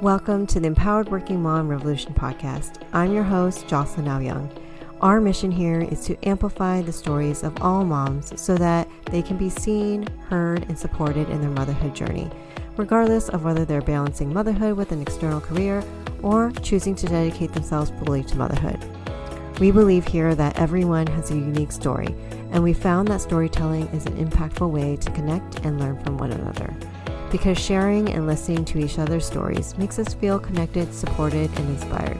Welcome to the Empowered Working Mom Revolution podcast. I'm your host, Jocelyn Young. Our mission here is to amplify the stories of all moms so that they can be seen, heard, and supported in their motherhood journey, regardless of whether they're balancing motherhood with an external career or choosing to dedicate themselves fully to motherhood. We believe here that everyone has a unique story, and we found that storytelling is an impactful way to connect and learn from one another. Because sharing and listening to each other's stories makes us feel connected, supported, and inspired.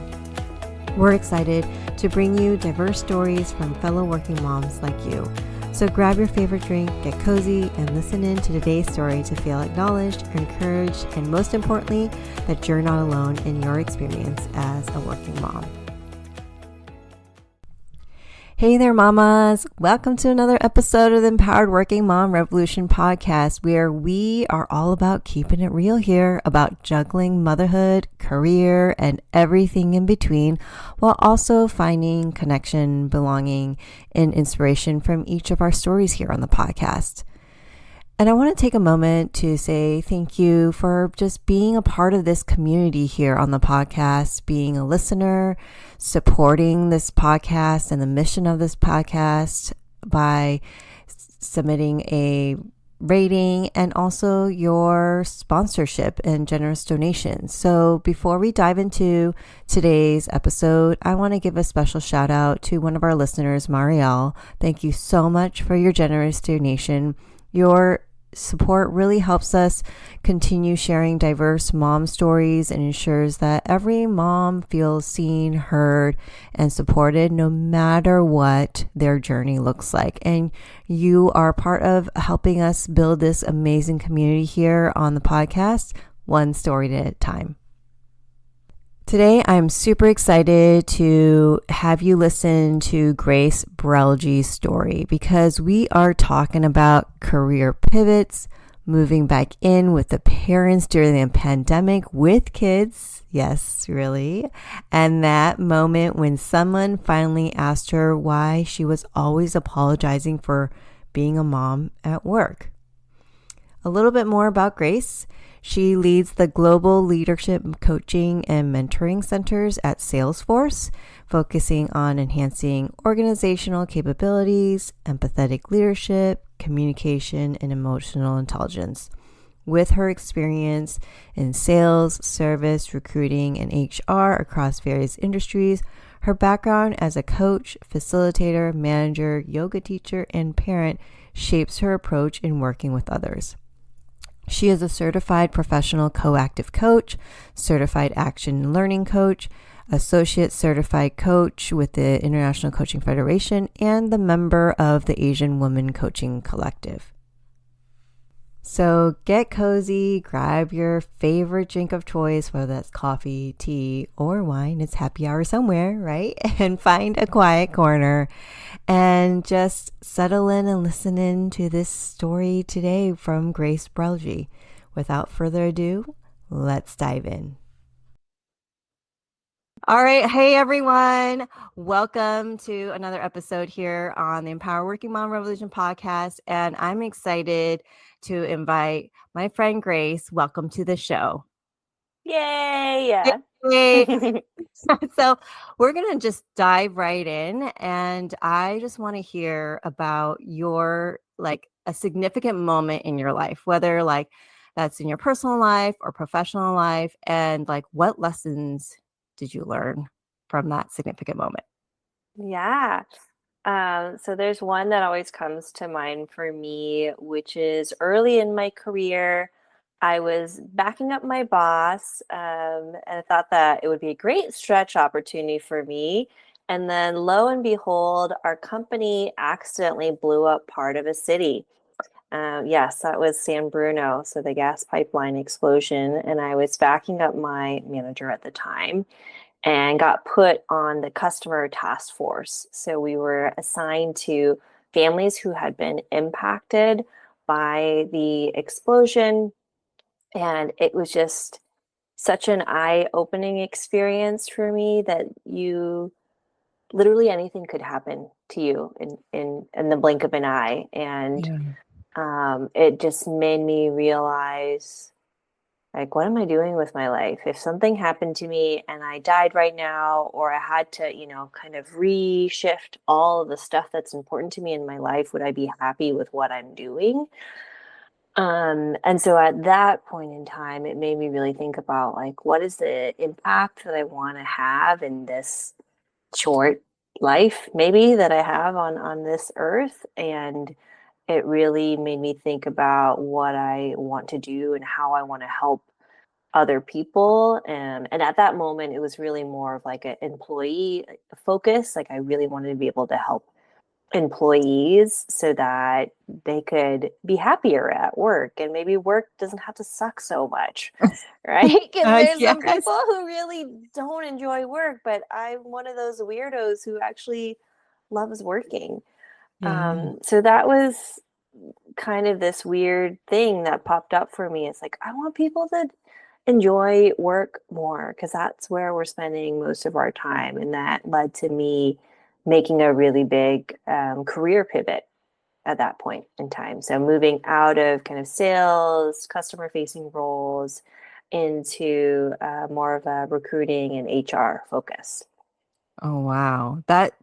We're excited to bring you diverse stories from fellow working moms like you. So grab your favorite drink, get cozy, and listen in to today's story to feel acknowledged, encouraged, and most importantly, that you're not alone in your experience as a working mom. Hey there, mamas. Welcome to another episode of the Empowered Working Mom Revolution podcast, where we are all about keeping it real here, about juggling motherhood, career, and everything in between, while also finding connection, belonging, and inspiration from each of our stories here on the podcast. And I want to take a moment to say thank you for just being a part of this community here on the podcast, being a listener, supporting this podcast and the mission of this podcast by submitting a rating and also your sponsorship and generous donations. So before we dive into today's episode, I want to give a special shout out to one of our listeners, Marielle. Thank you so much for your generous donation. Your support really helps us continue sharing diverse mom stories and ensures that every mom feels seen, heard, and supported no matter what their journey looks like. And you are part of helping us build this amazing community here on the podcast, one story at a time. Today, I'm super excited to have you listen to Grace Brelje's story because we are talking about career pivots, moving back in with the parents during the pandemic with kids. Yes, really. And that moment when someone finally asked her why she was always apologizing for being a mom at work. A little bit more about Grace. She leads the Global Leadership Coaching and Mentoring Centers at Salesforce, focusing on enhancing organizational capabilities, empathetic leadership, communication, and emotional intelligence. With her experience in sales, service, recruiting, and HR across various industries, her background as a coach, facilitator, manager, yoga teacher, and parent shapes her approach in working with others. She is a certified professional coactive coach, certified action and learning coach, associate certified coach with the International Coaching Federation, and the member of the Asian Women Coaching Collective. So get cozy, grab your favorite drink of choice, whether that's coffee, tea, or wine. It's happy hour somewhere, right? And find a quiet corner and just settle in and listen in to this story today from Grace Brelje. Without further ado, let's dive in. All right. Hey, everyone. Welcome to another episode here on the Empower Working Mom Revolution podcast. And I'm excited to invite my friend Grace. Welcome to the show. Yay! Yay. So we're going to just dive right in. And I just want to hear about your, a significant moment in your life, whether that's in your personal life or professional life. And what lessons did you learn from that significant moment? Yeah. So there's one that always comes to mind for me, which is early in my career. I was backing up my boss, and I thought that it would be a great stretch opportunity for me. And then lo and behold, our company accidentally blew up part of a city. Yes, that was San Bruno, so the gas pipeline explosion. And I was backing up my manager at the time and got put on the customer task force. So we were assigned to families who had been impacted by the explosion. And it was just such an eye-opening experience for me that literally anything could happen to you in the blink of an eye. And it just made me realize Like, what am I doing with my life? If something happened to me and I died right now, or I had to, kind of reshift all of the stuff that's important to me in my life, would I be happy with what I'm doing? And so at that point in time, it made me really think about like, what is the impact that I want to have in this short life, maybe that I have on this earth? And it really made me think about what I want to do and how I want to help other people. And at that moment, it was really more of like an employee focus. Like I really wanted to be able to help employees so that they could be happier at work, and maybe work doesn't have to suck so much, right? Because there's some Yes. people who really don't enjoy work, but I'm one of those weirdos who actually loves working. Yeah. So that was kind of this weird thing that popped up for me. It's like, I want people to enjoy work more because that's where we're spending most of our time. And that led to me making a really big career pivot at that point in time. So moving out of kind of sales, customer facing roles into more of a recruiting and HR focus. Oh wow. That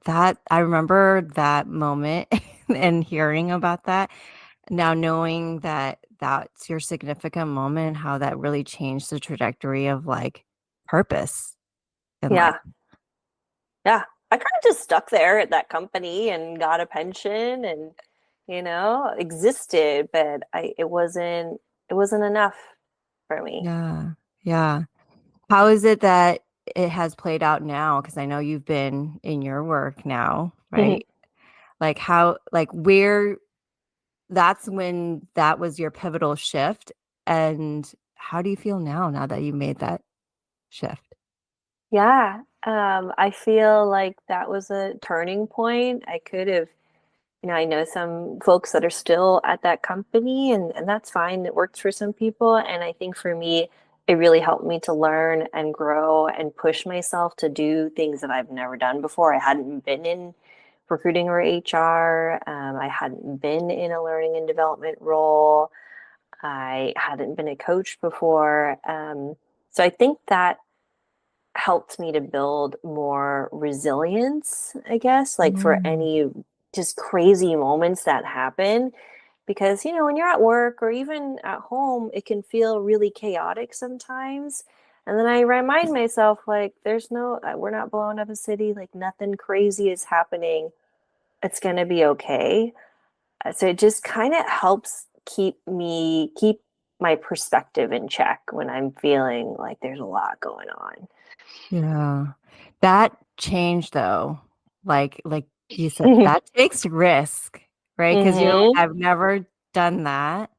I remember that moment and hearing about that. Now knowing that that's your significant moment, how that really changed the trajectory of like purpose in life. Yeah. Yeah. I kind of just stuck there at that company and got a pension and, existed, but it wasn't enough for me. Yeah. Yeah. How is it that it has played out now? Because I know you've been in your work now, right? Like how, like where that's when that was your pivotal shift. And how do you feel now that you made that shift? Yeah. I feel like that was a turning point. I could have, I know some folks that are still at that company, and that's fine. It works for some people. And I think for me, it really helped me to learn and grow and push myself to do things that I've never done before. I hadn't been in recruiting or HR. I hadn't been in a learning and development role. I hadn't been a coach before. So I think that helped me to build more resilience, I guess, like for Mm. any just crazy moments that happen. Because, when you're at work or even at home, it can feel really chaotic sometimes. And then I remind myself, like, we're not blowing up a city, like, nothing crazy is happening. It's going to be okay. So it just kind of helps keep my perspective in check when I'm feeling like there's a lot going on. Yeah. That change though, like you said, that takes risk, right? Because you're like, Hmm. I've never done that.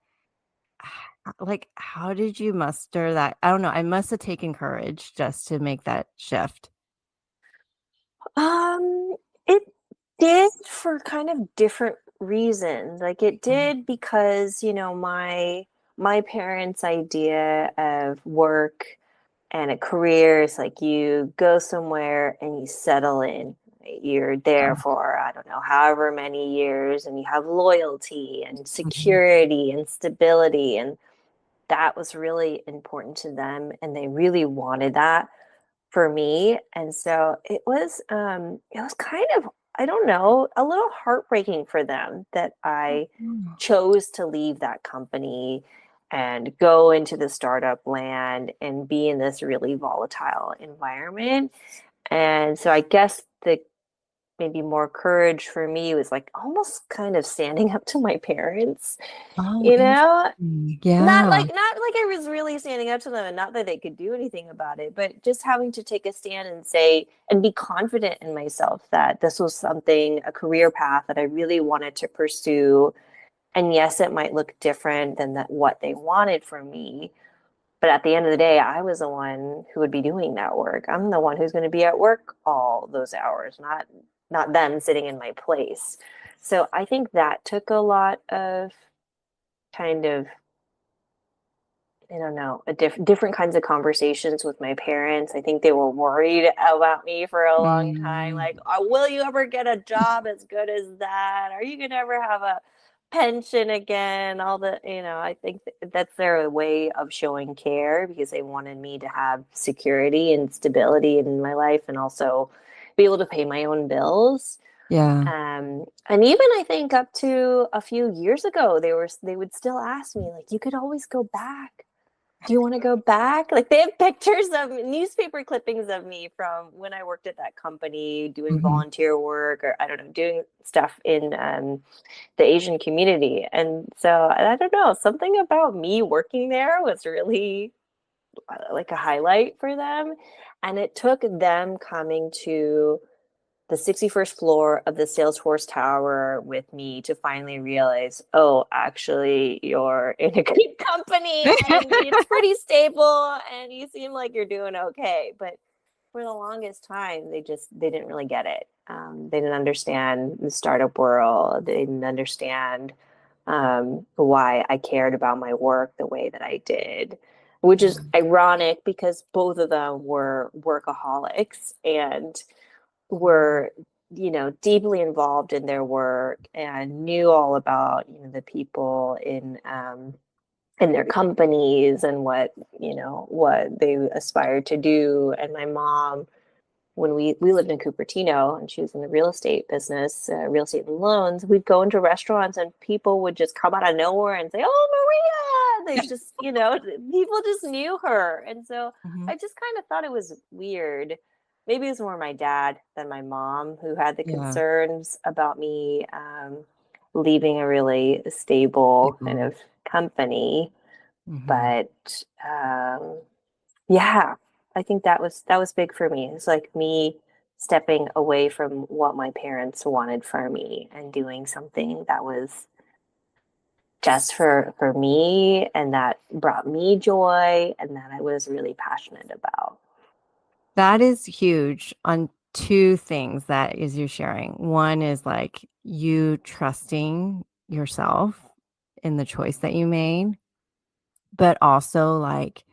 Like, how did you muster that? I don't know. I must have taken courage just to make that shift. It did for kind of different reasons. Like it Mm. did because, my parents' idea of work and a career is like you go somewhere and you settle in. Right? You're there for, I don't know, however many years, and you have loyalty and Mhm. security and stability. And that was really important to them. And they really wanted that for me. And so it was kind of, I don't know, a little heartbreaking for them that I Mm. chose to leave that company and go into the startup land and be in this really volatile environment. And so I guess the maybe more courage for me was like almost kind of standing up to my parents, Oh, you know? interesting. Not Yeah. like not like I was really standing up to them and not that they could do anything about it, but just having to take a stand and say and be confident in myself that this was something, a career path that I really wanted to pursue. And yes, it might look different than what they wanted from me, but at the end of the day, I was the one who would be doing that work. I'm the one who's going to be at work all those hours, not them sitting in my place. So I think that took a lot of kind of, I don't know, different kinds of conversations with my parents. I think they were worried about me for a long time. Mm. Like, will you ever get a job as good as that? Are you gonna ever have a pension again, all the, I think that's their way of showing care because they wanted me to have security and stability in my life and also be able to pay my own bills. Yeah. And even I think up to a few years ago, they would still ask me, like, you could always go back. Do you want to go back? Like they have pictures of newspaper clippings of me from when I worked at that company doing Hmm. volunteer work or I don't know, doing stuff in the Asian community. And so I don't know, something about me working there was really like a highlight for them. And it took them coming to the 61st floor of the Salesforce tower with me to finally realize, oh, actually, you're in a good company and it's pretty stable and you seem like you're doing okay. But for the longest time, they didn't really get it. They didn't understand the startup world. They didn't understand why I cared about my work the way that I did, which is ironic because both of them were workaholics and were deeply involved in their work and knew all about the people in their companies and what they aspired to do. And my mom, when we lived in Cupertino and she was in the real estate business, real estate and loans, we'd go into restaurants and people would just come out of nowhere and say, "Oh, Maria!" They just people just knew her, and so Hmm. I just kind of thought it was weird. Maybe it was more my dad than my mom who had the Yeah. concerns about me leaving a really stable kind People. of company, Hmm. but yeah, I think that was big for me. It's like me stepping away from what my parents wanted for me and doing something that was just for me and that brought me joy and that I was really passionate about. That is huge on two things that is you sharing. One is like you trusting yourself in the choice that you made, but also like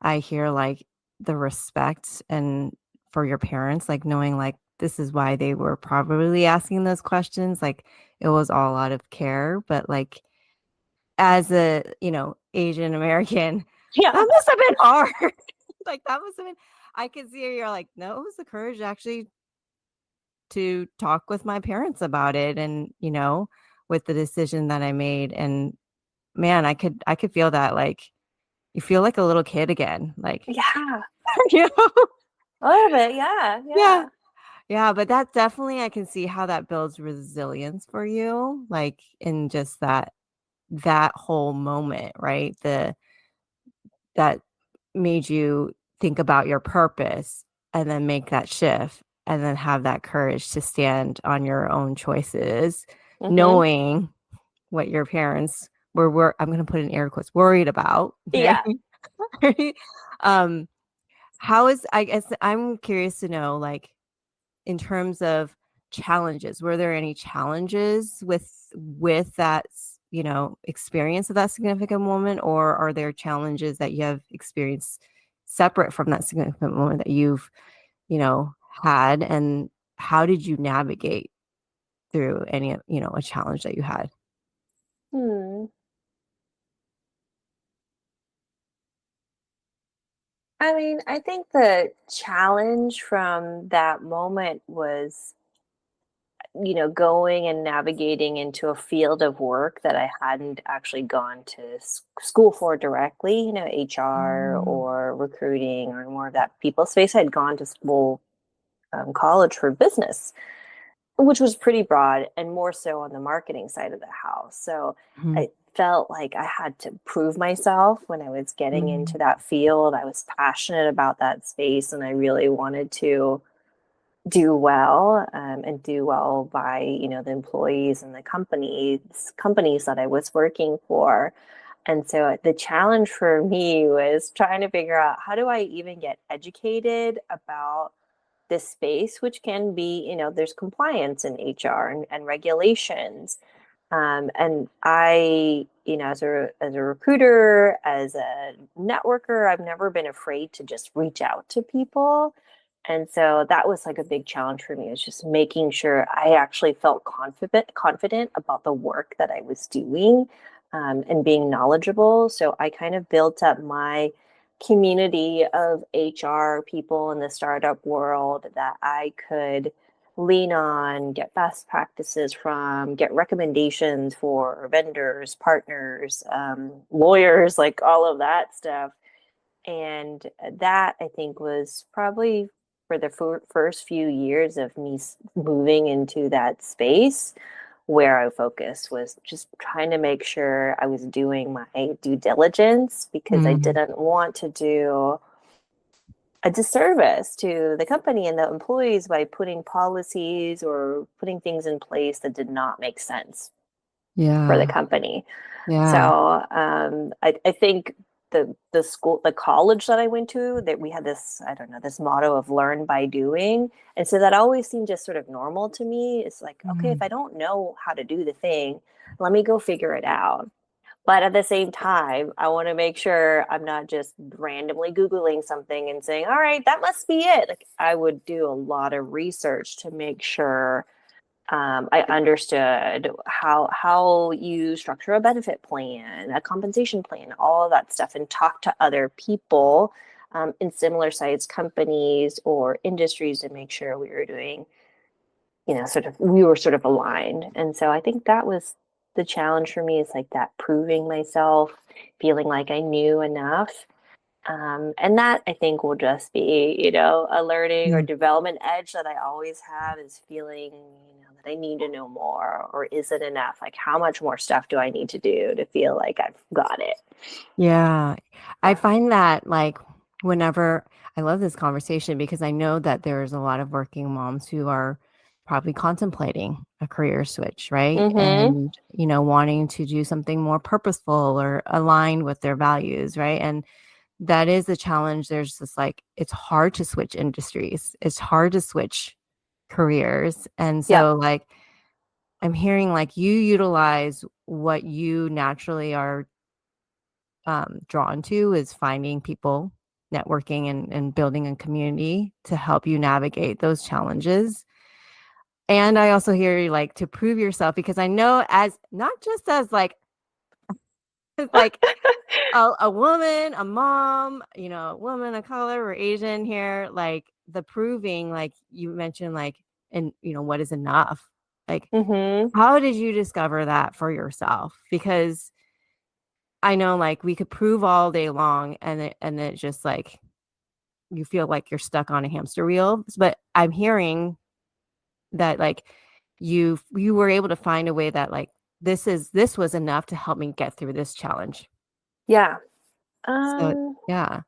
I hear like the respect and for your parents, like knowing like this is why they were probably asking those questions. Like it was all out of care, but like as a, Asian American, Yeah. that must have been hard. Like that must have been, I could see you're like, no, it was the courage actually to talk with my parents about it and, with the decision that I made. And man, I could feel that like you feel like a little kid again. Like, Yeah. you know, A little bit. Yeah. yeah. Yeah. Yeah, but that definitely I can see how that builds resilience for you, like in just that whole moment, right? That made you think about your purpose and then make that shift and then have that courage to stand on your own choices, Hmm. knowing what your parents were I'm going to put in air quotes worried about. Okay. Yeah. Right? um how is I guess I'm curious to know like in terms of challenges, were there any challenges with that, experience of that significant moment, or are there challenges that you have experienced separate from that significant moment that you've, had, and how did you navigate through any, a challenge that you had? Hmm. I mean, I think the challenge from that moment was going and navigating into a field of work that I hadn't actually gone to school for directly, HR Mm, or recruiting or more of that people space. I'd gone to school, college for business, which was pretty broad and more so on the marketing side of the house. So mhm, I felt like I had to prove myself when I was getting into mm, that field. I was passionate about that space and I really wanted to do well and do well by the employees and the companies that I was working for. And so the challenge for me was trying to figure out how do I even get educated about this space, which can be, there's compliance in HR and regulations. And I, as a recruiter, as a networker, I've never been afraid to just reach out to people And so that was like a big challenge for me. It's just making sure I actually felt confident about the work that I was doing, and being knowledgeable. So I kind of built up my community of HR people in the startup world that I could lean on, get best practices from, get recommendations for vendors, partners, lawyers, like all of that stuff. And that I think was probably for the first few years of me moving into that space where I focused was just trying to make sure I was doing my due diligence because I Mm, didn't want to do a disservice to the company and the employees by putting policies or putting things in place that did not make sense for the yeah. company. Yeah. So I think the college that I went to, that we had this, I don't know, this motto of learn by doing. And so that always seemed just sort of normal to me. It's like, okay, if Mm, I don't know how to do the thing, let me go figure it out. But at the same time, I want to make sure I'm not just randomly Googling something and saying, all right, that must be it. Like I would do a lot of research to make sure I understood how you structure a benefit plan, a compensation plan, all of that stuff, and talk to other people in similar sized companies or industries to make sure we were doing, we were sort of aligned. And so I think that was the challenge for me, is like that proving myself, feeling like I knew enough. And that I think will just be, a learning or mm. development edge that I always have, is feeling, that I need to know more, or is it enough? Like, how much more stuff do I need to do to feel like I've got it? Yeah. I find that like whenever I love this conversation because I know that there's a lot of working moms who are probably contemplating a career switch, right? Mm-hmm. And, wanting to do something more purposeful or aligned with their values, right? And that is a challenge. There's this like, it's hard to switch industries, it's hard to switch careers. And Yep. so, like, I'm hearing like you utilize what you naturally are drawn to is finding people, networking, and building a community to help you navigate those challenges. And I also hear you like to prove yourself because I know as not just as like like a woman, a mom, a woman of color or Asian here, like the proving, like you mentioned, like, and what is enough? Like, Mm-hmm. how did you discover that for yourself? Because I know like we could prove all day long and it just like you feel like you're stuck on a hamster wheel. But I'm hearing that like you were able to find a way that like this was enough to help me get through this challenge. Yeah. So Um, yeah.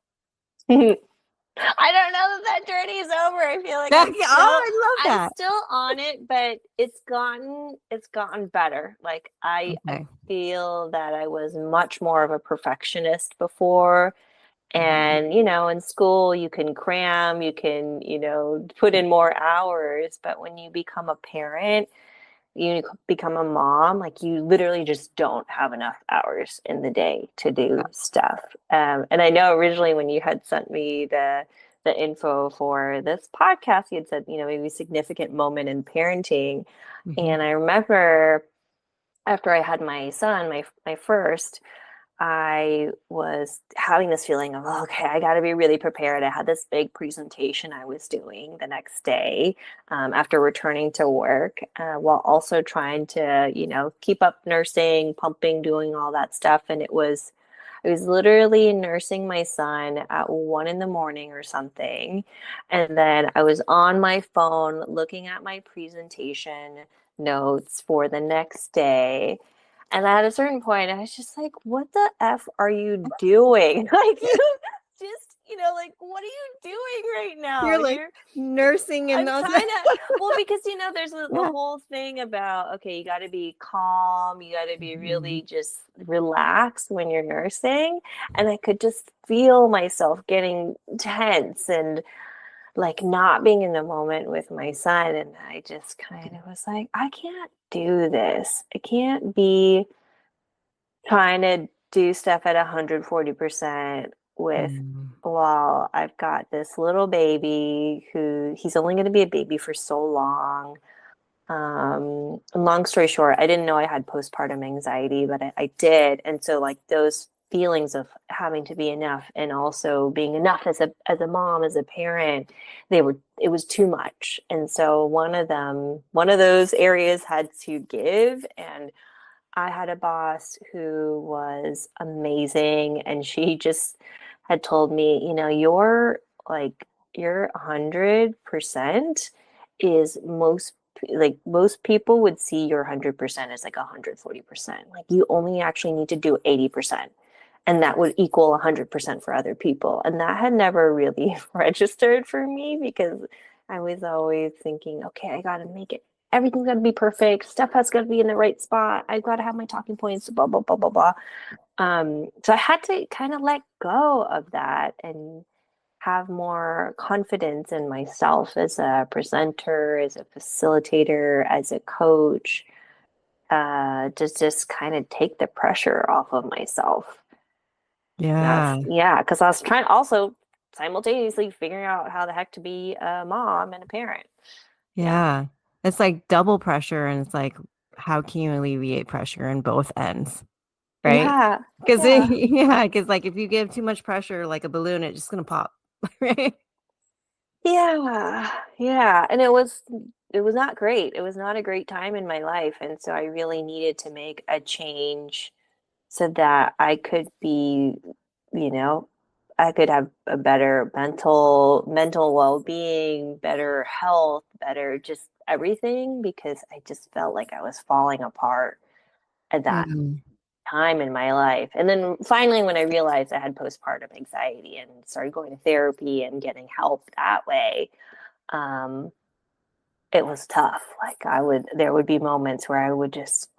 I don't know that that journey is over. I feel like Oh, I'm still I love I'm that. still on it, but it's gotten better. Like I Okay. feel that I was much more of a perfectionist before. Mhm. And, in school you can cram, you can, put in more hours, but when you become a parent, you become a mom, like you literally just don't have enough hours in the day to do stuff. And I know originally when you had sent me the info for this podcast, you had said, maybe significant moment in parenting. Mhm. And I remember after I had my son, my first, I was having this feeling of, okay, I got to be really prepared. I had this big presentation I was doing the next day, after returning to work, while also trying to, keep up nursing, pumping, doing all that stuff. And I was literally nursing my son at 1 in the morning or something. And then I was on my phone looking at my presentation notes for the next day. And at a certain point, I was just like, what the F are you doing? Like, you just, like, what are you doing right now? You're like You're nursing and I'm all trying that. to, well, because there's the Yeah. whole thing about, okay, you got to be calm, you got to be Mhm. really just relaxed when you're nursing, and I could just feel myself getting tense and like not being in the moment with my son, and I just kind of was like, I can't do this. I can't be trying to do stuff at 140% with, Mm. well, I've got this little baby who he's only going to be a baby for so long. Long story short, I didn't know I had postpartum anxiety, but I did. And so like those feelings of having to be enough and also being enough as a mom, as a parent, it was too much. And so one of those areas had to give. And I had a boss who was amazing, and she just had told me, you know, like your 100% is most people would see your 100% as like 140%. Like you only actually need to do 80%, and that would equal 100% for other people. And that had never really registered for me because I was always thinking, okay, I got to make it, everything's got to be perfect. Stuff has got to be in the right spot. I've got to have my talking points, blah, blah, blah, blah, blah. So I had to kind of let go of that and have more confidence in myself as a presenter, as a facilitator, as a coach, to just kind of take the pressure off of myself. Yeah. Yeah, because I was trying also simultaneously figuring out how the heck to be a mom and a parent. Yeah. Yeah. It's like double pressure, and it's like, how can you alleviate pressure in both ends? Right? Yeah. Because Yeah. yeah, because like if you give too much pressure like a balloon, it's just gonna pop. Right? Yeah. Yeah. And it was not great. It was not a great time in my life. And so I really needed to make a change so that I could be, you know, I could have a better mental well-being, better health, better just everything because I just felt like I was falling apart at that Mm. time in my life. And then finally when I realized I had postpartum anxiety and started going to therapy and getting help that way, um, it was tough. Like there would be moments where I would just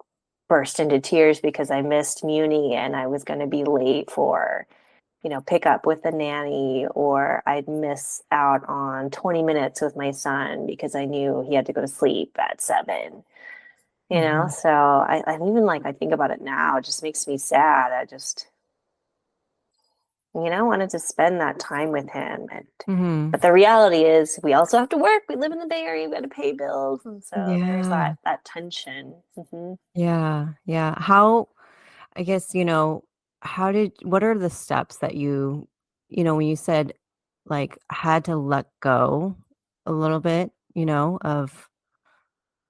burst into tears because I missed Muni and I was going to be late for, you know, pick up with the nanny, or I'd miss out on 20 minutes with my son because I knew he had to go to sleep at 7, you know? Mhm. So I even like, I think about it now, it just makes me sad. I just, you know, wanted to spend that time with him. Mhm. But the reality is we also have to work. We live in the Bay Area, we got to pay bills. And so there's Yeah. that tension. Yeah. Yeah. How, I guess, what are the steps that when you said like had to let go a little bit, of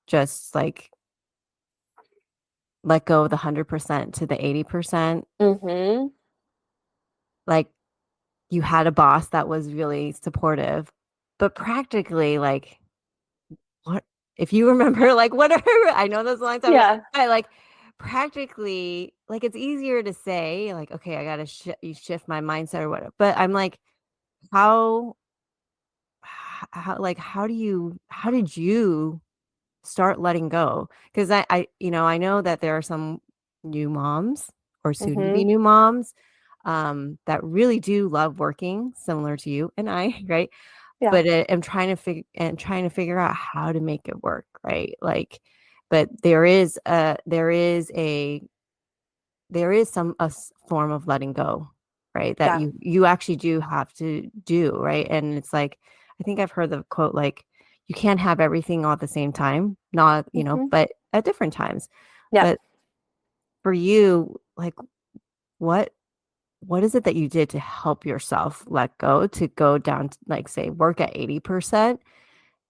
just like let go of the 100% to the 80%, Mm-hmm. like you had a boss that was really supportive, but practically, like, what if you remember, like, what are I know that's a long time ago, Yeah. but like practically, like, it's easier to say, like, okay, I gotta shift my mindset or whatever. But I'm like, how, how did you start letting go? Because I know that there are some new moms or soon to be Mm-hmm. new moms that really do love working similar to you and I, right? Yeah. But I'm trying to figure out how to make it work, right? Like, but there is form of letting go, right? That Yeah. you actually do have to do, right? And it's like, I think I've heard the quote, like, you can't have everything all at the same time, not, Mm-hmm. but at different times. Yeah. But for you, like, what what is it that you did to help yourself let go, to go down to, like, say, work at 80%,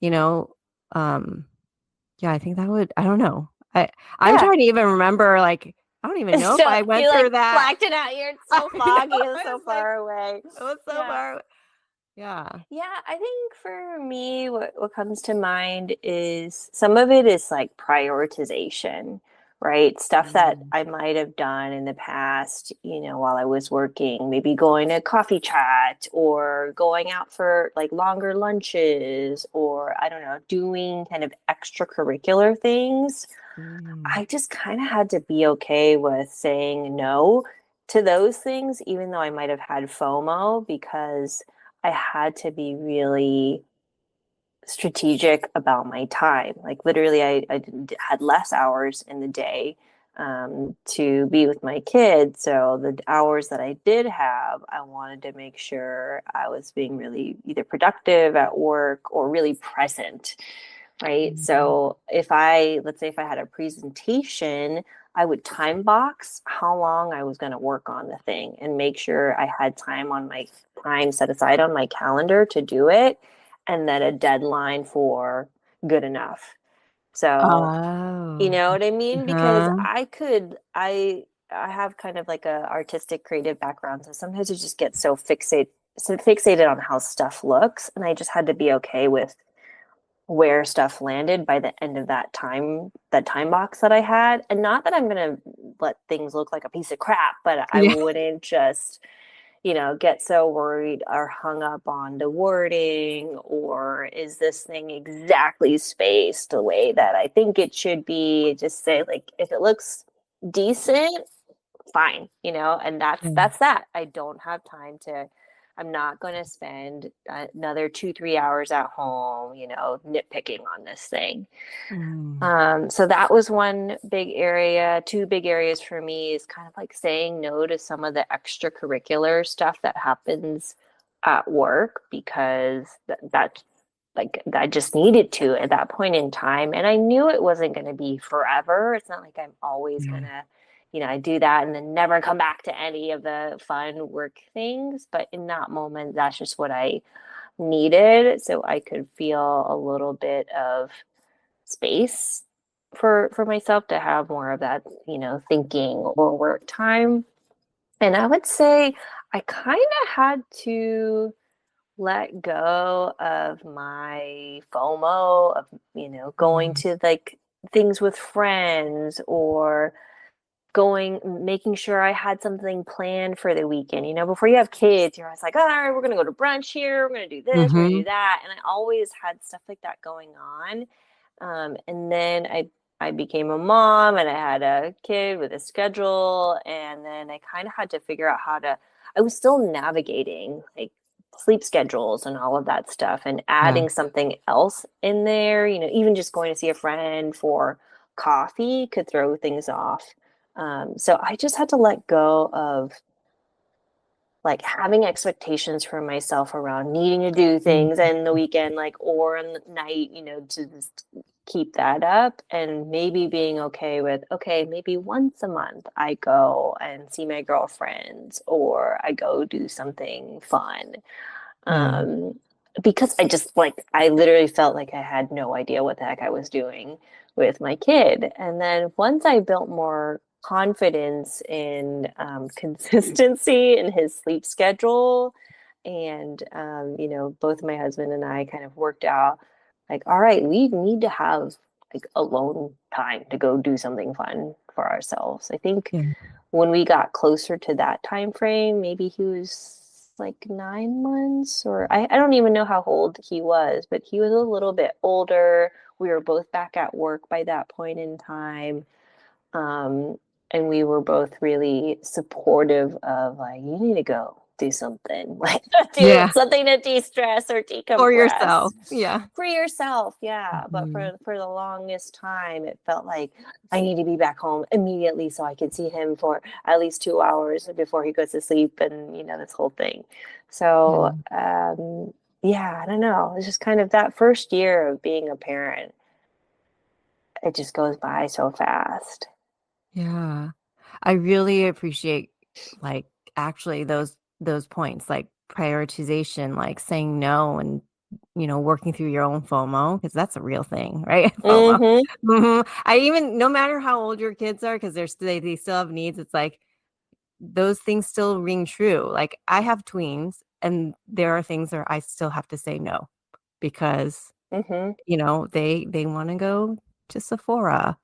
you know? Um, yeah, I think that would, I don't know. I'm Yeah. trying to even remember, like, I don't even know if So I you went like through that. blacked it out. You're I so know. foggy and I so was like, far away. it was so Yeah. far. Yeah. Yeah, I think for me, what comes to mind is some of it is like prioritization, right? Stuff that Mm. I might have done in the past, you know, while I was working, maybe going to coffee chat or going out for like longer lunches, or I don't know, doing kind of extracurricular things. Mm. I just kind of had to be okay with saying no to those things, even though I might have had FOMO, because I had to be really strategic about my time. Like literally, had less hours in the day. to be with my kids. So the hours that I did have, I wanted to make sure I was being really either productive at work or really present, right? So let's say if I had a presentation, I would time box how long I was going to work on the thing and make sure I had time set aside on my calendar to do it, and then a deadline for good enough. So, you Oh. know what I mean? Because Uh-huh. I have kind of like a artistic creative background, so sometimes you just get so fixated on how stuff looks, and I just had to be okay with where stuff landed by the end of that time box that I had. And not that I'm gonna let things look like a piece of crap, but I Yeah. wouldn't just, get so worried or hung up on the wording, or is this thing exactly spaced the way that I think it should be. Just say, like, if it looks decent, fine, and that's that. I don't have time to I'm not going to spend another 2-3 hours at home, nitpicking on this thing. Mm. So that was one big area. Two big areas for me is kind of like saying no to some of the extracurricular stuff that happens at work, because that like I just needed to at that point in time. And I knew it wasn't going to be forever. It's not like I'm always going Yeah. to, I do that and then never come back to any of the fun work things. But in that moment, that's just what I needed. So I could feel a little bit of space for myself to have more of that, thinking or work time. And I would say I kind of had to let go of my FOMO of, going Mm. to like things with friends, or making sure I had something planned for the weekend. Before you have kids, you're always like, all right, we're going to go to brunch here. We're going to do this. We're going to Mm-hmm. do that. And I always had stuff like that going on. And then I became a mom and I had a kid with a schedule. And then I kind of had to figure out I was still navigating like sleep schedules and all of that stuff, and Yeah. adding something else in there, even just going to see a friend for coffee could throw things off. So I just had to let go of like having expectations for myself around needing to do things Mm. in the weekend, like, or in the night, to just keep that up, and maybe being okay with, okay, maybe once a month I go and see my girlfriends, or I go do something fun. Yeah. Um, because I literally felt like I had no idea what the heck I was doing with my kid. And then once I built more confidence in consistency in his sleep schedule, and, both my husband and I kind of worked out, like, all right, we need to have like alone time to go do something fun for ourselves. I think Yeah. when we got closer to that time frame, maybe he was like 9 months, or I don't even know how old he was, but he was a little bit older. We were both back at work by that point in time. Um, and we were both really supportive of, like, you need to go do something, like do Yeah. something to de-stress or For decompress yourself. Yeah. for yourself. Yeah. But Mhm. for the longest time, it felt like I need to be back home immediately so I could see him for at least 2 hours before he goes to sleep, and this whole thing. Yeah. So yeah, I don't know. It's just kind of that first year of being a parent. It just goes by so fast. Yeah. I really appreciate like actually those points, like prioritization, like saying no and working through your own FOMO, because that's a real thing, right? FOMO. Mm-hmm. I even no matter how old your kids are, because they still have needs, it's like those things still ring true. Like I have tweens and there are things where I still have to say no because Mm-hmm. they want to go to Sephora,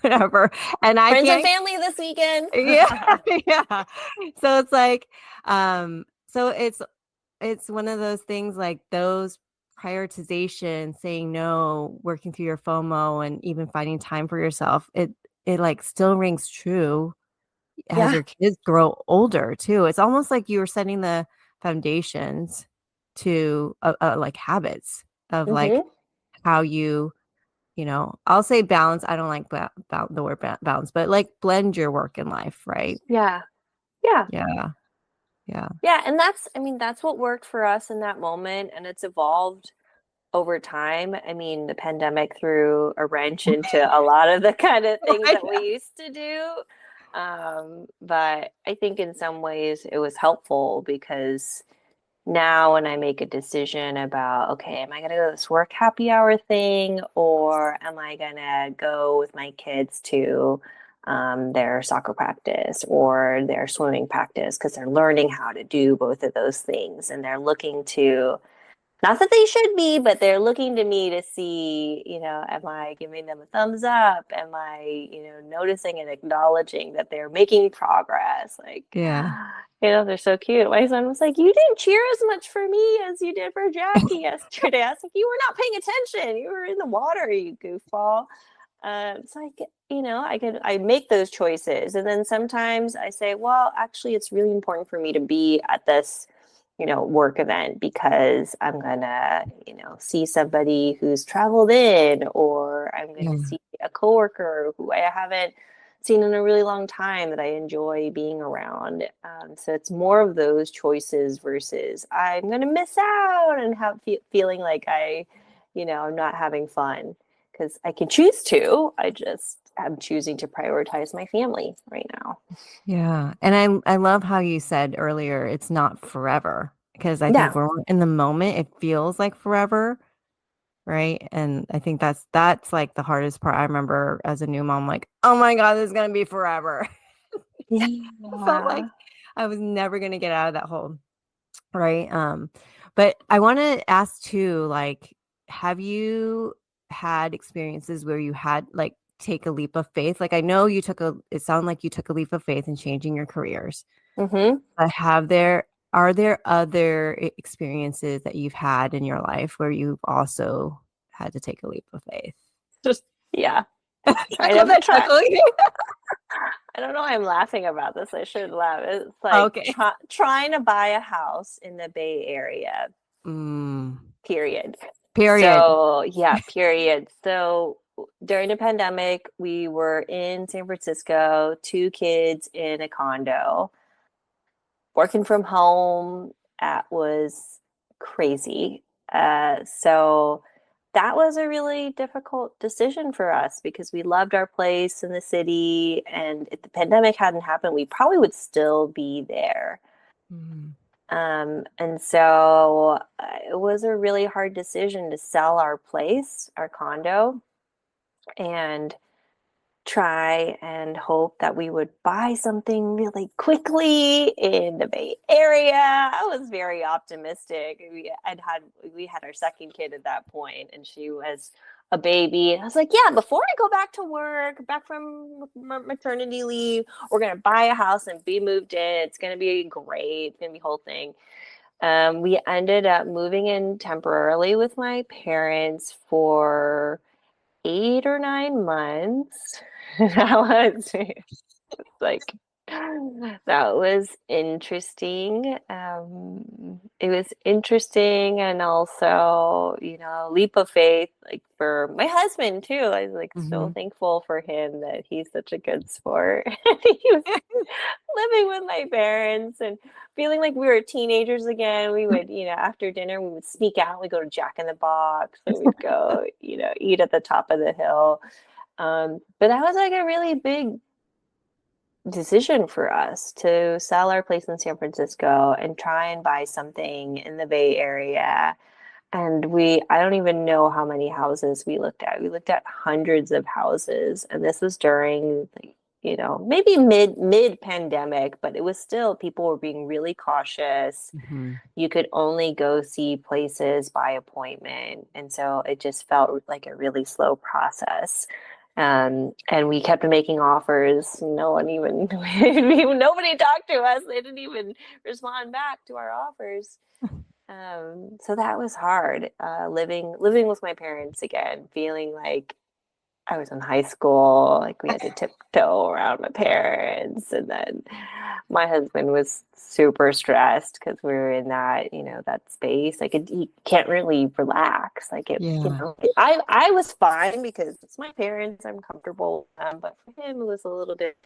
whatever, and I Friends and can't. family this weekend. Yeah, yeah. So it's like, so it's one of those things, like those prioritization, saying no, working through your FOMO, and even finding time for yourself. It like still rings true as Yeah. your kids grow older too. It's almost like you were setting the foundations to like habits of like Mm-hmm. how you I'll say balance. I don't like the word balance, but like blend your work and life, right? Yeah. Yeah. Yeah. Yeah. Yeah. And that's what worked for us in that moment. And it's evolved over time. I mean, the pandemic threw a wrench into a lot of the kind of things Right. that we used to do. But I think in some ways it was helpful because now when I make a decision about, okay, am I going to go to this work happy hour thing or am I going to go with my kids to their soccer practice or their swimming practice because they're learning how to do both of those things and they're looking to not that they should be, but they're looking to me to see, am I giving them a thumbs up? Am I, noticing and acknowledging that they're making progress? Like, Yeah. they're so cute. My son was like, "You didn't cheer as much for me as you did for Jackie yesterday." I was like, "You were not paying attention. You were in the water, you goofball." So I make those choices. And then sometimes I say, well, actually, it's really important for me to be at this work event because I'm gonna, see somebody who's traveled in, or I'm gonna Yeah. see a coworker who I haven't seen in a really long time that I enjoy being around. So it's more of those choices versus I'm gonna miss out and feeling like I'm not having fun because I can choose to. I just am choosing to prioritize my family right now. Yeah. And I love how you said earlier it's not forever because I think Yeah. when we're in the moment, it feels like forever, right? And I think that's like the hardest part. I remember as a new mom, like, oh my God, this is gonna be forever. I felt like Yeah. I was never gonna get out of that hole. Right. But I want to ask too, like, have you had experiences where you had like take a leap of faith? Like I know it sounded like you took a leap of faith in changing your careers. Mm-hmm. But are there other experiences that you've had in your life where you've also had to take a leap of faith? Just yeah. I Try love to that try. chuckle. I don't know why I'm laughing about this. I should laugh. It's like Okay. trying to buy a house in the Bay Area, Mm, period. period. So, yeah, period. So, during the pandemic, we were in San Francisco, two kids in a condo, working from home. That was crazy. So, that was a really difficult decision for us because we loved our place in the city. And if the pandemic hadn't happened, we probably would still be there. Mm, And so it was a really hard decision to sell our place, our condo, and try and hope that we would buy something really quickly in the Bay Area. I was very optimistic. We had our second kid at that point, and she was a baby. And I was like, yeah, before I go back to work, back from maternity leave, we're gonna buy a house and be moved in. It's gonna be great. It's gonna be a whole thing. We ended up moving in temporarily with my parents for 8 or 9 months. That was like that was interesting. It was interesting and also, leap of faith, like for my husband too. I was like so mhm. thankful for him that he's such a good sport. He was living with my parents and feeling like we were teenagers again. We would, after dinner, we would sneak out. We'd go to Jack in the Box, or we'd go, eat at the top of the hill. But that was like a really big decision for us to sell our place in San Francisco and try and buy something in the Bay Area. And I don't even know how many houses we looked at. We looked at hundreds of houses. And this was during, maybe mid pandemic, but it was still, people were being really cautious. Mhm. You could only go see places by appointment. And so it just felt like a really slow process. And we kept making offers. No one even, nobody talked to us. They didn't even respond back to our offers. So that was hard. Living with my parents again, feeling like I was in high school, like we had to tiptoe around my parents, and then my husband was super stressed because we were in that, that space. Like he can't really relax. Like Yeah. I was fine because it's my parents. I'm comfortable with them, but for him, it was a little bit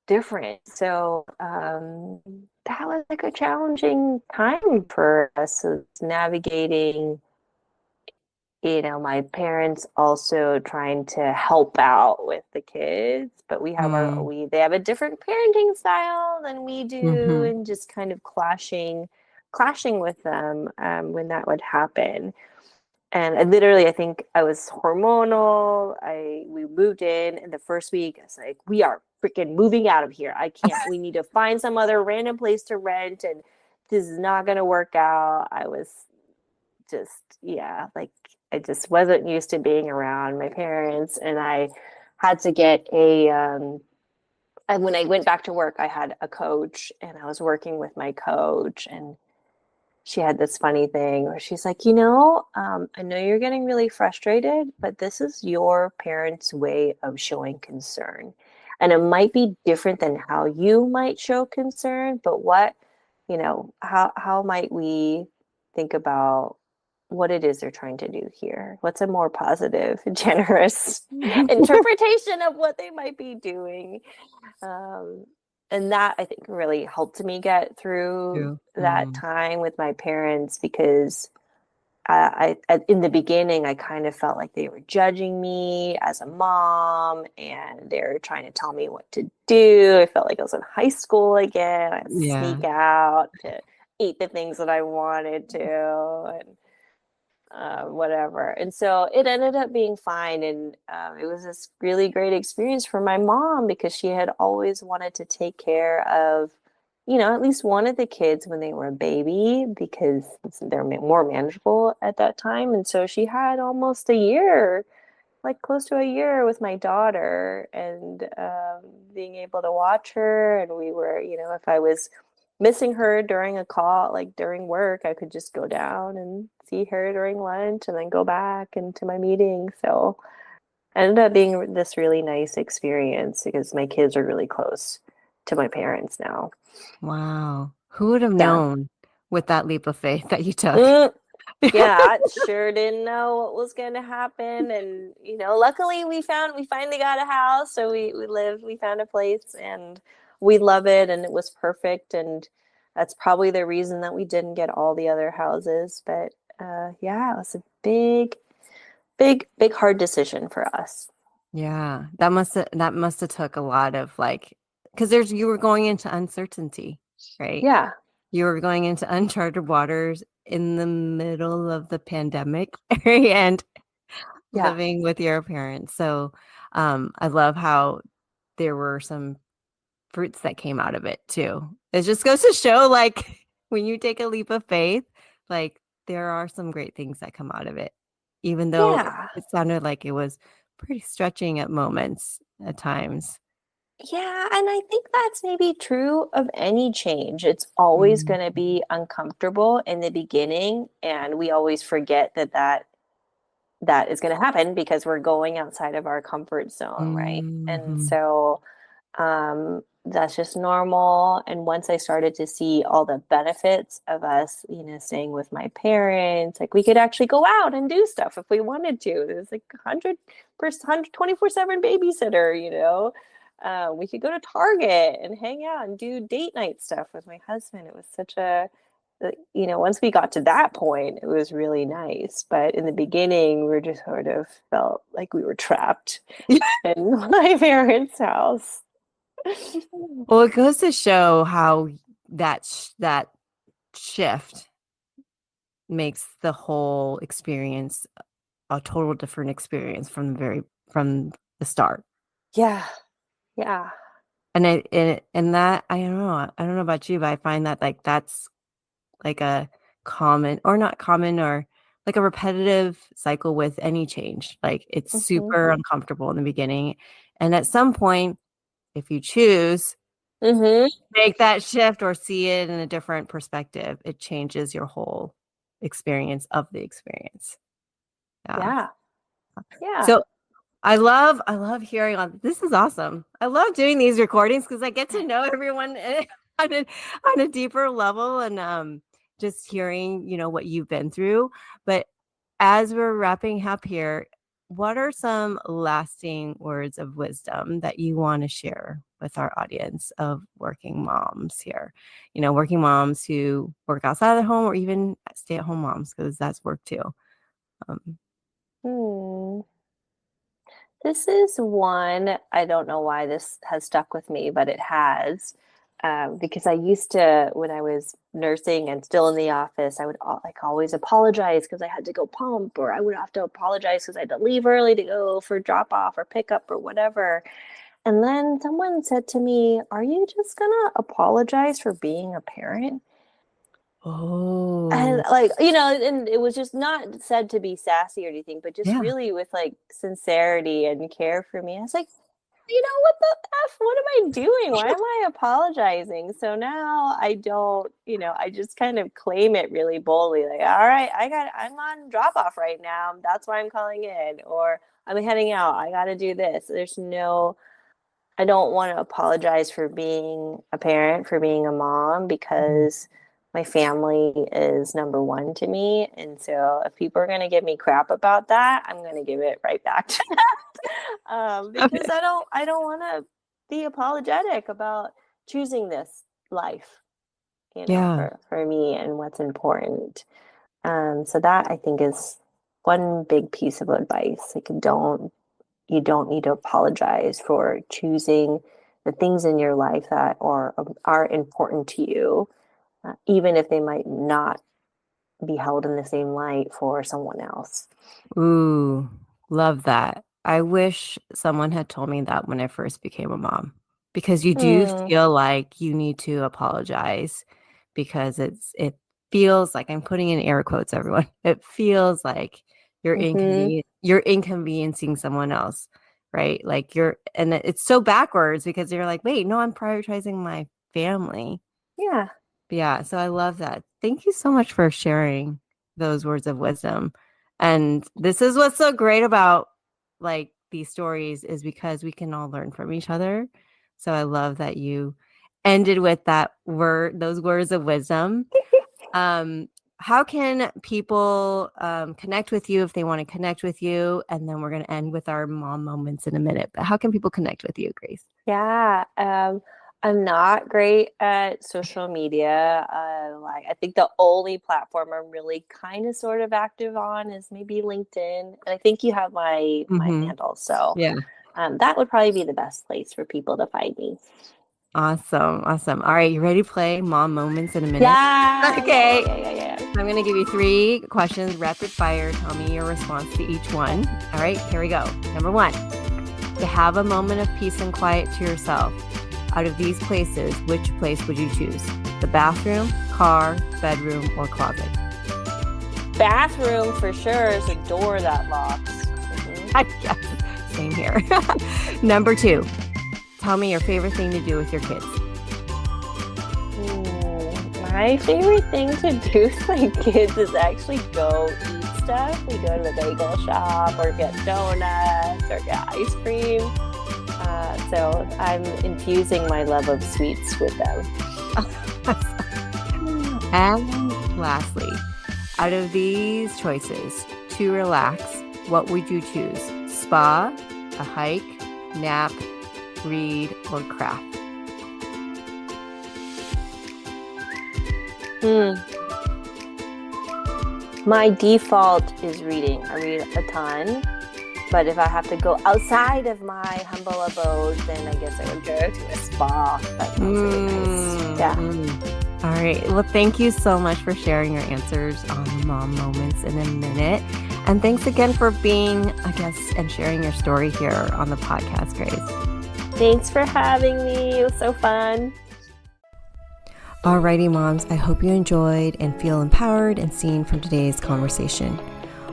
different. So that was like a challenging time for us, navigating, my parents also trying to help out with the kids, but Mm. they have a different parenting style than we do, Hmm. and just kind of clashing with them when that would happen. And I think I was hormonal. We moved in, and the first week I was like, we are freaking moving out of here. I can't. We need to find some other random place to rent, and this is not going to work out. I was just, yeah, like I just wasn't used to being around my parents, and I had to get when I went back to work, I had a coach, and I was working with my coach, and she had this funny thing where she's like, I know you're getting really frustrated, but this is your parents' way of showing concern. And it might be different than how you might show concern, but how might we think about what it is they're trying to do here? What's a more positive, generous interpretation of what they might be doing? Um, and that I think really helped me get through True. that Mm. time with my parents, because in the beginning, I kind of felt like they were judging me as a mom, and they were trying to tell me what to do. I felt like I was in high school again. I'd Yeah. sneak out to eat the things that I wanted to, and whatever. And so it ended up being fine. And it was this really great experience for my mom, because she had always wanted to take care of, at least one of the kids when they were a baby, because they're more manageable at that time. And so she had almost a year, like close to a year, with my daughter, and being able to watch her. And we were, if I was missing her during a call, like during work, I could just go down and see her during lunch and then go back into my meeting. So it ended up being this really nice experience, because my kids are really close to my parents now. Wow. Who would have Yeah. known with that leap of faith that you took? Mm, yeah, I sure didn't know what was going to happen. And, luckily we finally got a house. So we found a place, and we love it, and it was perfect. And that's probably the reason that we didn't get all the other houses. But yeah, it was a big, big, big, hard decision for us. Yeah. That must have took a lot of like, because you were going into uncertainty, right? Yeah. You were going into uncharted waters in the middle of the pandemic and Yeah. living with your parents. So I love how there were some fruits that came out of it too. It just goes to show like when you take a leap of faith, like there are some great things that come out of it, even though Yeah. it sounded like it was pretty stretching at moments at times. Yeah, and I think that's maybe true of any change. It's always Mm, going to be uncomfortable in the beginning, and we always forget that is going to happen because we're going outside of our comfort zone, right? And mhm. so that's just normal. And once I started to see all the benefits of us, staying with my parents, like we could actually go out and do stuff if we wanted to. There's like 100% 24/7 babysitter, we could go to Target and hang out and do date night stuff with my husband. It was such once we got to that point, it was really nice. But in the beginning, we just sort of felt like we were trapped in my parents' house. Well, it goes to show how that shift makes the whole experience a total different experience from the start. Yeah, yeah. And that I don't know about you, but I find that like that's like a common or not common or like a repetitive cycle with any change. Like it's Hmm. super uncomfortable in the beginning, and at some point, if you choose Hmm. make that shift or see it in a different perspective, it changes your whole experience of the experience. Yeah. Yeah, yeah. So I love hearing on this. Is awesome. I love doing these recordings because I get to know everyone on a deeper level, and just hearing, what you've been through. But as we're wrapping up here, what are some lasting words of wisdom that you want to share with our audience of working moms here? Working moms who work outside of the home, or even stay-at-home moms, because that's work too. Um, Hmm. This is one, I don't know why this has stuck with me, but it has. Because I used to, when I was nursing and still in the office, I would always apologize because I had to go pump, or I would have to apologize because I had to leave early to go for drop off or pickup or whatever. And then someone said to me, "Are you just gonna apologize for being a parent?" And oh, and it was just not said to be sassy or anything, but just yeah. really with like sincerity and care for me. I was like, what the F? What am I doing? Why am I apologizing? So now I don't, I just kind of claim it really boldly. Like, all right, I'm on drop off right now. That's why I'm calling in. Or I'm heading out. I got to do this. I don't want to apologize for being a parent, for being a mom, Mhm. because my family is number one to me. And so if people are going to give me crap about that, I'm going to give it right back to them. Love Because it. I don't want to be apologetic about choosing this life, Yeah. for me and what's important. So that I think is one big piece of advice. Like, you don't need to apologize for choosing the things in your life that are important to you, even if they might not be held in the same light for someone else. Ooh, love that. I wish someone had told me that when I first became a mom, because you do Hmm. feel like you need to apologize, because it feels like, I'm putting in air quotes, everyone. It feels like Mm-hmm. you're inconveniencing someone else, right? Like and it's so backwards, because you're like, wait, no, I'm prioritizing my family. Yeah. Yeah, so I love that. Thank you so much for sharing those words of wisdom. And this is what's so great about like these stories, is because we can all learn from each other. So I love that you ended with those words of wisdom. Um, how can people connect with you if they want to connect with you? And then we're going to end with our mom moments in a minute. But how can people connect with you, Grace? Yeah. I'm not great at social media. I think the only platform I'm really kind of sort of active on is maybe LinkedIn. And I think you have my Hmm. handle. So Yeah. that would probably be the best place for people to find me. Awesome. Awesome. All right. You ready to play mom moments in a minute? Yeah, yeah, yeah, Okay. yeah, yeah, yeah. I'm going to give you 3 questions, rapid fire. Tell me your response to each Okay. one. All right. Here we go. Number 1, to have a moment of peace and quiet to yourself. Out of these places, which place would you choose? The bathroom, car, bedroom, or closet? Bathroom for sure is a door that locks. Yes. Same here. Number 2, tell me your favorite thing to do with your kids. My favorite thing to do with my kids is actually go eat stuff. We go to the bagel shop or get donuts or get ice cream. So I'm infusing my love of sweets with them. And lastly, out of these choices, to relax, what would you choose? Spa, a hike, nap, read, or craft? My default is reading. I read a ton. But if I have to go outside of my humble abode, then I guess I would go to a spa. That sounds really nice. Yeah. All right. Well, thank you so much for sharing your answers on the mom moments in a minute. And thanks again for being a guest and sharing your story here on the podcast, Grace. Thanks for having me. It was so fun. Alrighty, moms, I hope you enjoyed and feel empowered and seen from today's conversation.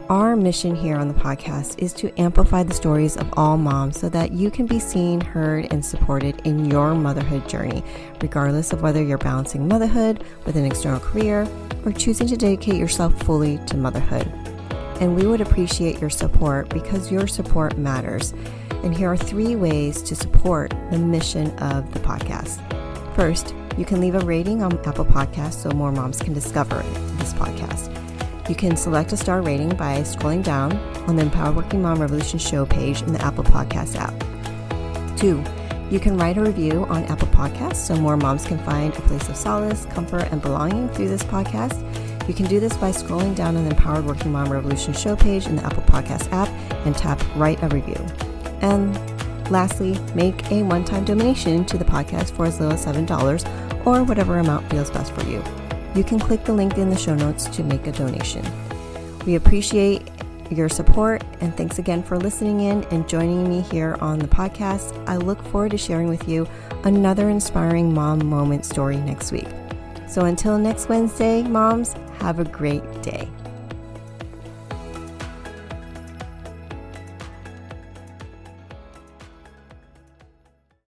Our mission here on the podcast is to amplify the stories of all moms so that you can be seen, heard, and supported in your motherhood journey, regardless of whether you're balancing motherhood with an external career or choosing to dedicate yourself fully to motherhood. and we would appreciate your support because your support matters. And here are 3 ways to support the mission of the podcast. First, you can leave a rating on Apple Podcasts so more moms can discover this podcast. You can select a star rating by scrolling down on the Empowered Working Mom Revolution show page in the Apple Podcast app. 2, you can write a review on Apple Podcasts so more moms can find a place of solace, comfort, and belonging through this podcast. You can do this by scrolling down on the Empowered Working Mom Revolution show page in the Apple Podcast app and tap Write a Review. And lastly, make a one-time donation to the podcast for as little as $7 or whatever amount feels best for you. You can click the link in the show notes to make a donation. We appreciate your support, and thanks again for listening in and joining me here on the podcast. I look forward to sharing with you another inspiring mom moment story next week. So until next Wednesday, moms, have a great day.